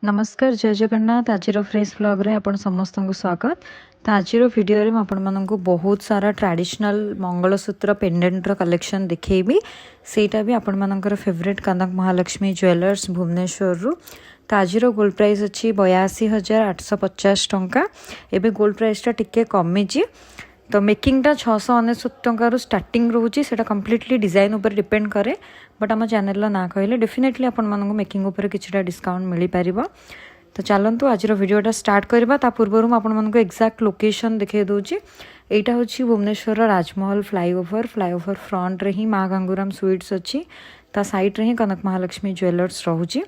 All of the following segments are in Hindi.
नमस्कार जय जगन्नाथ आज फ्रेश ब्लॉग रे आपण समस्त को स्वागत। तो आज वीडियो रे आपण मानक बहुत सारा ट्रेडिशनल मंगलसूत्र पेंडेंट कलेक्शन दिखेबी सेटा भी आपण मानकर फेवरेट कनक महालक्ष्मी ज्वेलर्स भुवनेश्वर रु। तो आज गोल्ड प्राइस अच्छी 82,850 टंका। एबे गोल्ड प्राइस टा टिके कमी तो मेकिंग टा 699 टंकार स्टार्टिंग रोचे से कम्प्लीटली डिजाइन उपर डिपेंड करे बट आम चैनल ना कहले डेफिनेटली आपण मानक मेकिंग उपर किछटा डिस्काउंट मिल पार। तो चलतु आज वीडियोटा स्टार्ट करवा ता पूर्व आपण मानक एक्जाक्ट लोकेशन देखे दूची। एटा होची भुवनेश्वर राजमहल फ्लाईओवर फ्रंट रे ही माँ गंगूराम स्वीट्स अच्छी ता साइड रे ही कनक महालक्ष्मी ज्वेलर्स रोची।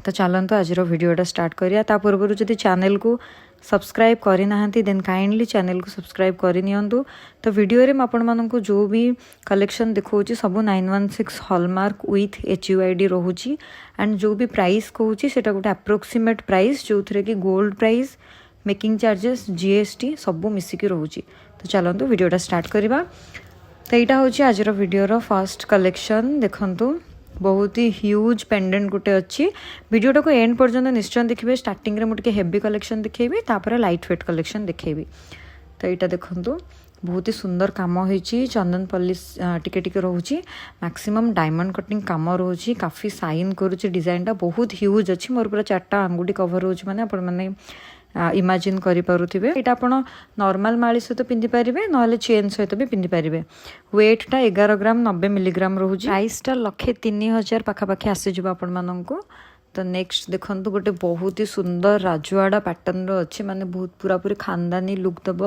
तो चलतु आज वीडियोटा स्टार्ट करिया ता पूर्व जदि चैनल को सब्सक्राइब करना देन काइंडली चैनल को सब्सक्राइब करनियंतु। तो वीडियो रे आपण मानक जो भी कलेक्शन देखौची सब 916 हॉलमार्क विथ HUID रोची एंड जो भी प्राइस कहूची सेटा गोटे अप्रोक्सीमेट प्राइस जो थे कि gold price making charges GST सब मिसिकी रोची। तो चलतु वीडियोटा स्टार्ट करवा। तो यहाँ हूँ आज वीडियो फर्स्ट कलेक्शन देखंतु बहुत ही ह्यूज पेंडेंट गोटे अच्छी। वीडियोटा को एंड पर्यंत निश्चय देखिए। स्टार्टिंग रे मुझे हेवी कलेक्शन दिखेबी तापर लाइट वेट कलेक्शन दिखेबी। तो यहाँ देखंतु बहुत ही सुंदर काम होइची चंदन पॉलिश टिके टिके रोची मैक्सिमम डायमंड कटिंग काम रोची काफी साइन करूची डिजाइन टा बहुत ह्यूज अच्छी मोर पूरा 4टा आंगुठी कवर होची माने आपण माने इमेजिन करि पारुथिबे। एटा आपण नॉर्मल माली सहित पिंधि पारिबे नहले चेन सहित भी पिंधि पारिबे। वेट टा 11 ग्राम 90 मिलीग्राम रोहुची। प्राइस टा 1,03,000 पाखापाखि आसी जिवो आपण माननको। तो नेक्स्ट देखंतु गोटे बहुत ही सुंदर राजवाड़ा पैटर्न रो अच्छे माने बहुत पूरा पूरी खानदानी लुक दब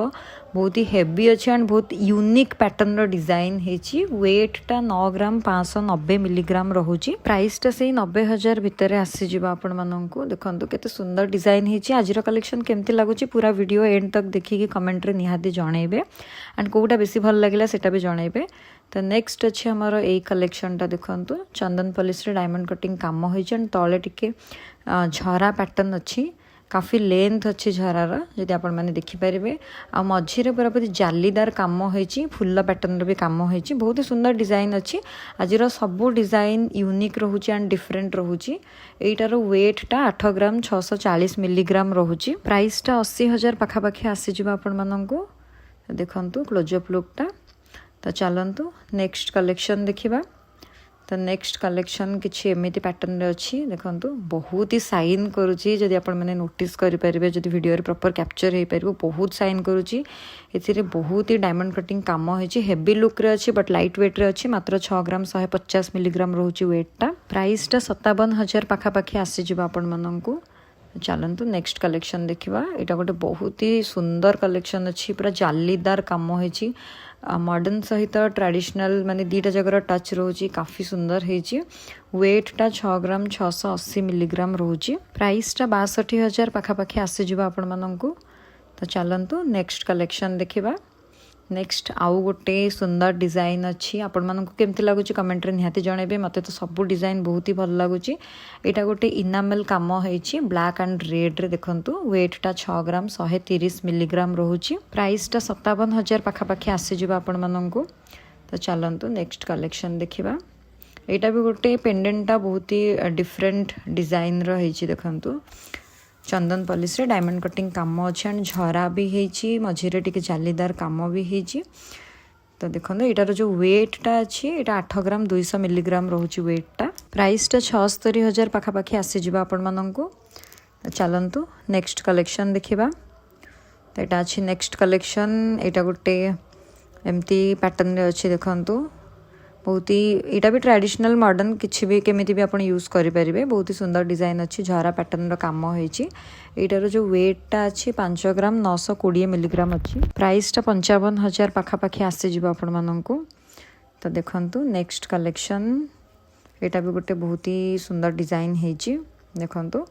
बहुत ही हेवी अच्छे एंड बहुत यूनिक पैटर्न रो डिजाइन हेची। वेट टा 9 ग्राम 590 मिलीग्राम रोहुची। प्राइस टा से 90,000 भितर आसी जिवो आपण माननको। देखंतु केते सुंदर डिजाइन हेची। आज रो कलेक्शन केमती लागुची पूरा वीडियो एंड तक देखिकी कमेंट रे निहाती जणैबे एंड कोटा बेसी भल लागिला सेटा भी जणैबे। तो नेक्स्ट अच्छे आमर ए कलेक्शन टा देखंतु चंदन पॉलिश रे डायमंड कटिंग काम होइछ एंड तळे टिके झरा पैटर्न अच्छी काफी लेंथ अच्छी झरार जदि आपण माने देखि परिबे। आ मझी रे पूरा जालीदार काम होइछि फुल्ला पैटर्न रे भी काम होइछि बहुत ही सुंदर डिजाइन अच्छी। आज सब डिजाइन यूनिक रोहुछि एंड डिफरेंट रोहुछि। एटार वेट टा 8 ग्राम 640 मिलीग्राम रोहुछि। प्राइस टा 80,000 पाखापाखि आसी जिवो आपण माननकु। देखंतु क्लोजअप लुक टा। तो चलतु नेक्स्ट कलेक्शन देखिबा। तो नेक्स्ट कलेक्शन किछि एमिति पैटर्न रे अछि देखंतु बहुत ही साइन करूची जदि आपण माने नोटिस करि परिबे जदि वीडियो रे प्रॉपर कैप्चर हे परिबो बहुत साइन करूची। एथिरे बहुत ही डायमंड कटिंग काम होइछि हेवी लुक रे अछि बट लाइट वेट रे अछि मात्र 6 ग्राम 150 मिलीग्राम रोहुची वेट टा। प्राइस टा 57,000 पाखापाखि आसी जिवो आपण माननकु। चलतु नेक्स्ट कलेक्शन देखिबा। एटा गोटे बहुत ही सुंदर कलेक्शन अछि पूरा जालीदार काम होइछि मॉडर्न सहित ट्रेडिशनल माने दीटा जगर टच रोची काफी सुंदर हेची। वेट टा 6 ग्राम 680 मिलीग्राम रोची। प्राइस टा 62,000 पाखापाखि आसी जिवो आपण माननकु। तो चलतु नेक्स्ट कलेक्शन देखिबा। नेक्स्ट आउ गोटे सुंदर डिजाइन अच्छी आपण मानकु केमती लागुची कमेंट रे निहाती जणेबे। मते तो सब डिजाइन बहुत ही भल लागुची। एटा गोटे इनामेल काम होइची ब्लैक एंड रेड रे देखंतु वेट टा 6 ग्राम 130 मिलीग्राम रोहुची। प्राइस टा 57,000 पाखापाखि आसी जिवो आपण माननकु। तो चलंतु नेक्स्ट कलेक्शन देखिबा। एटा भी गोटे पेंडेंट टा बहुत ही डिफरेंट डिजाइन रो हेची देखंतु चंदन पॉलिश रे डायमंड कटिंग काम अच्छे एंड झरा भी हेची मझिरे टिके जालीदार काम भी हेची। तो देखो एटार जो वेट टा अच्छी एटा 8 ग्राम 200 मिलीग्राम रोची वेट टा। प्राइस टा 76,000 पाखापाखि आसी जिवो आपण माननकु। चलंतु नेक्स्ट कलेक्शन देखिबा। तो एटा अच्छी नेक्स्ट कलेक्शन एटा गोटे एमती पैटर्न रे अच्छी देखंतु बहुत ही एटा भी ट्रेडिशनल मॉडर्न किछि भी केमिति भी आपण यूज करि परिबे बहुत ही सुंदर डिजाइन अच्छी झरा पैटर्न रो काम होइछि। एटार जो वेट टा अच्छी 5 ग्राम 920 मिलीग्राम अच्छी। प्राइस टा 55,000 पाखापाखि आसी जिवो आपण माननकु। तो देखंतु नेक्स्ट कलेक्शन एटा भी गोटे बहुत ही सुंदर डिजाइन हेछि देखंतु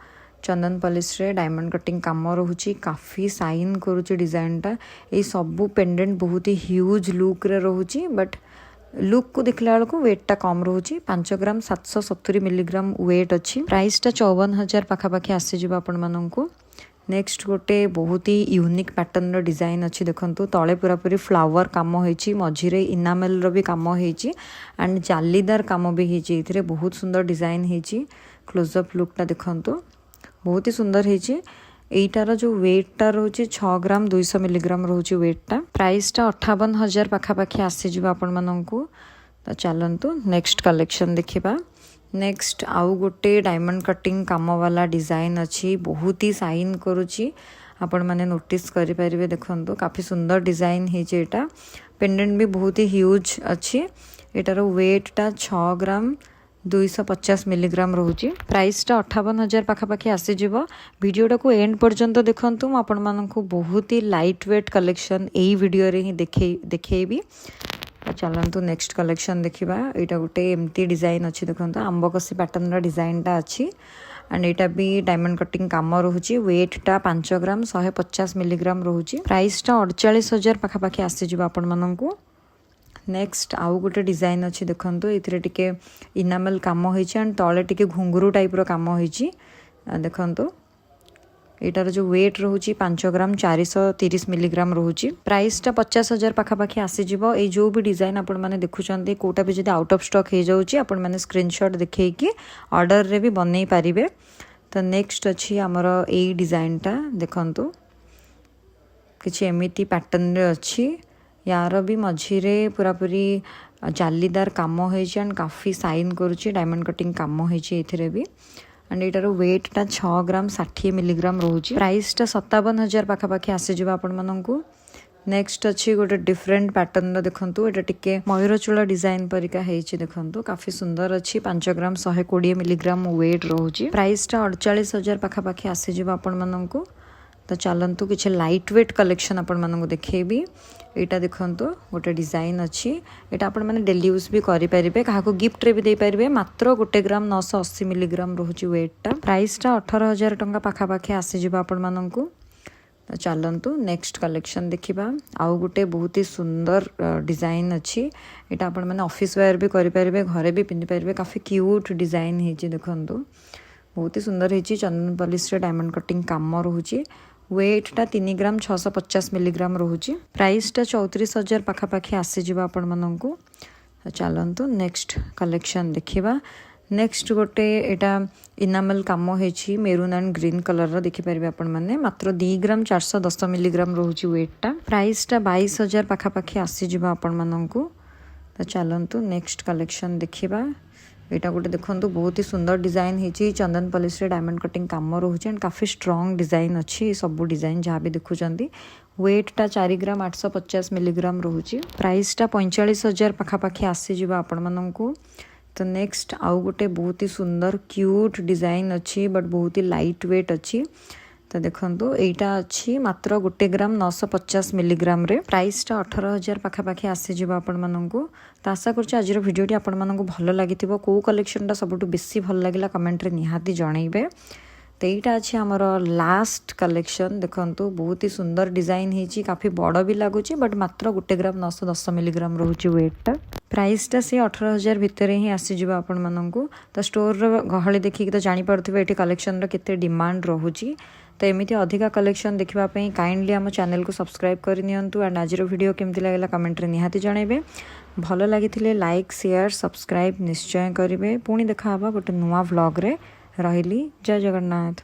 चंदन पॉलिश रे डायमंड कटिंग काम रोहुची काफी साइन करूची डिजाइन टा। ए सब पेंडेंट बहुत ही ह्यूज लुक रे रोहुची बट लुक को देखला बेलू वेट टा कम रोची 5 ग्राम 770 मिलीग्राम वेट अच्छी। प्राइस टा 54,000 पाखापाखि आसी जिवो आपण माननकु। नेक्स्ट गोटे बहुत ही यूनिक पैटर्न रो डिजाइन अच्छी देखंतु तळे पूरा पूरी फ्लावर काम होइछि मझिरे इनामेल रो भी काम होइछि एंड जालीदार काम भी हेछि। एथिरे बहुत सुंदर डिजाइन हेछि क्लोजअप लुक टा देखंतु बहुत ही सुंदर है। एटार जो वेटटा रोचे 6 ग्राम 200 मिलीग्राम रोचे वेटटा। प्राइसटा 58,000 पाखापाखि आसीज आपण मानू। तो चलतु नेक्स्ट कलेक्शन देखा। नेक्स्ट आउ गोटे डायमंड कटिंग काम वाला डिजाइन अच्छी, बहुत ही साइन करुच्ची, आपण मैंने नोटिस करें। देखो काफ़ी सुंदर डिजाइन है। पेंडेंट भी बहुत ही ह्यूज अच्छी। एटार वेटटा 6 ग्राम 250 मिलीग्राम रोचे। प्राइसटा 58,000 पाखापाखि आसीज। वीडियोटा को एंड पर्यंत देखंतु। मु आपण मानकु बहुत ही लाइट वेट कलेक्शन यही वीडियो रे ही देखेबी। चलतु नेक्स्ट कलेक्शन देखा। यहाँ गोटे एमती डिजाइन अच्छी, देखो आंबकसी पैटर्न डिजाइनटा अच्छी। एंड यहाँ भी डायमंड कटिंग काम रोचे। वेटटा 5 ग्राम 150 मिलीग्राम रोचे। प्राइसटा 48,000 पाखापाखि आसीज आपण मानकु। नेक्स्ट आउ गोटे डिजाइन अच्छी, देखो ये इनामेल काम होती तले टिके घुंगरू टाइप रो काम होती। देखो एटार जो वेट रोचे 5 ग्राम 430 मिलीग्राम रोचे। प्राइसटा 50,000 पाखापाखि आसीज। ये जो भी डिजाइन आपण मैंने देखुं कोटा भी जब आउट ऑफ स्टॉक हो जाऊँगी आपण मैंने स्क्रीनशॉट देखिए ऑर्डर रे भी बनई पारिबे। तो नेक्स्ट अच्छी आमर ए डिजाइनटा देखंतु किछि एमिति पैटर्न रे अच्छी। यार भी मझीरे पूरापूरी जालीदार काम होती एंड काफ़ी साइन करुच्ची। डायमंड कटिंग काम होती भी। एंड एटार वेटटा 6 ग्राम 60 मिलीग्राम रोचे। प्राइसटा 57,000 पाखापाखि आसीज आपण मानकु। नेक्स्ट अच्छी गोटे डिफरेंट पैटर्न देखंतु। एटा टिके मयूरचूला डिजाइन परिका हेछि। देखंतु काफ़ी सुंदर अच्छी। 5 ग्राम 120 मिलीग्राम वेट रोचे। प्राइसटा 48,000 पाखापाखि आसीज आपण मानकु। तो चलतु किसी लाइट वेट कलेक्शन आपण मानकु देखेबी। यहाँ देखंतु गोटे डिजाइन अच्छी। यहाँ आपण मैंने डेली यूज भी करें, क्या गिफ्ट रे भी दे पारे। मात्र 1 ग्राम 980 मिलीग्राम रोचे वेटटा। प्राइसटा 18,000 टंका पाखापाखि आसीज आपण मानकु। तो चलतु नेक्स्ट कलेक्शन देखा। आउ गोटे बहुत ही सुंदर डिजाइन अच्छी। यहाँ आपण मैंने ऑफिस वेयर भी करें, घरे भी पिंधि पारे। काफ़ी क्यूट डिजाइन है। देखंतु बहुत ही सुंदर है। चंदन पॉलिश रे डायमंड कटिंग काम रोचे। वेटटा 3 ग्राम 650 मिलीग्राम रोचे। प्राइसटा 34,000 पाखापाखि आसीज आपण मानकु। चलतु नेक्स्ट कलेक्शन देखा। नेक्स्ट गोटे यहाँ इनामेल काम होती मेरून एंड ग्रीन कलर देखिपारे आपण मैंने। मात्र 2 ग्राम 410 मिलीग्राम रोचे वेटटा। प्राइसटा 22,000 पाखापाखि आसीज आपण मानकु। तो चलतु नेक्स्ट कलेक्शन देखा। यहाँ गोटे देखो बहुत ही सुंदर डिजाइन है। चंदन पॉलिश रे डायमंड कटिंग काम रोचे एंड काफ़ी स्ट्रॉन्ग डिजाइन अच्छी। सब डिजाइन जहाँ भी देखुं। वेटटा 4 ग्राम 850 मिलीग्राम रोचे। प्राइसटा 45,000 पाखापाखि आसीज आपण मानकु। तो नेक्स्ट आउ गोटे बहुत ही सुंदर क्यूट डिजाइन अच्छी बट बहुत ही लाइट वेट अच्छी। तो देखो यहाँ अच्छी मात्र 1 ग्राम 950 मिलीग्राम रे। प्राइसटा 18,000 पाखापाखि आसीज आपण मानकु। तो आशा करुँच आज भिडियोटी आपण मानकु भल लगी। कौ कलेक्शनटा सबुठु बेसी भल लगिला कमेंट रे निहाती जणैबे। तो यहाँ अच्छी आमर लास्ट कलेक्शन देखंतु बहुत ही सुंदर डिजाइन है। काफ़ी बड़ भी लगुच बट मात्र 1 ग्राम 910 मिलीग्राम रोचे वेटटा। प्राइसटा से 18,000 भितर ही आसीज आपण मानकु। तो स्टोर गहली देखिक तो जानीपे ये कलेक्शन केते डिमांड रोची। तो एमती अधिका कलेक्शन देखापी काइंडली आम चैनल को सब्सक्राइब करनी। एंड आज वीडियो केमती लगे कमेंट रे निहाती जणैबे। भल लगी लाइक शेयर सब्सक्राइब निश्चय करेंगे। पुणी देखा गोटे नुआ व्लॉग रे। रही जय जगन्नाथ।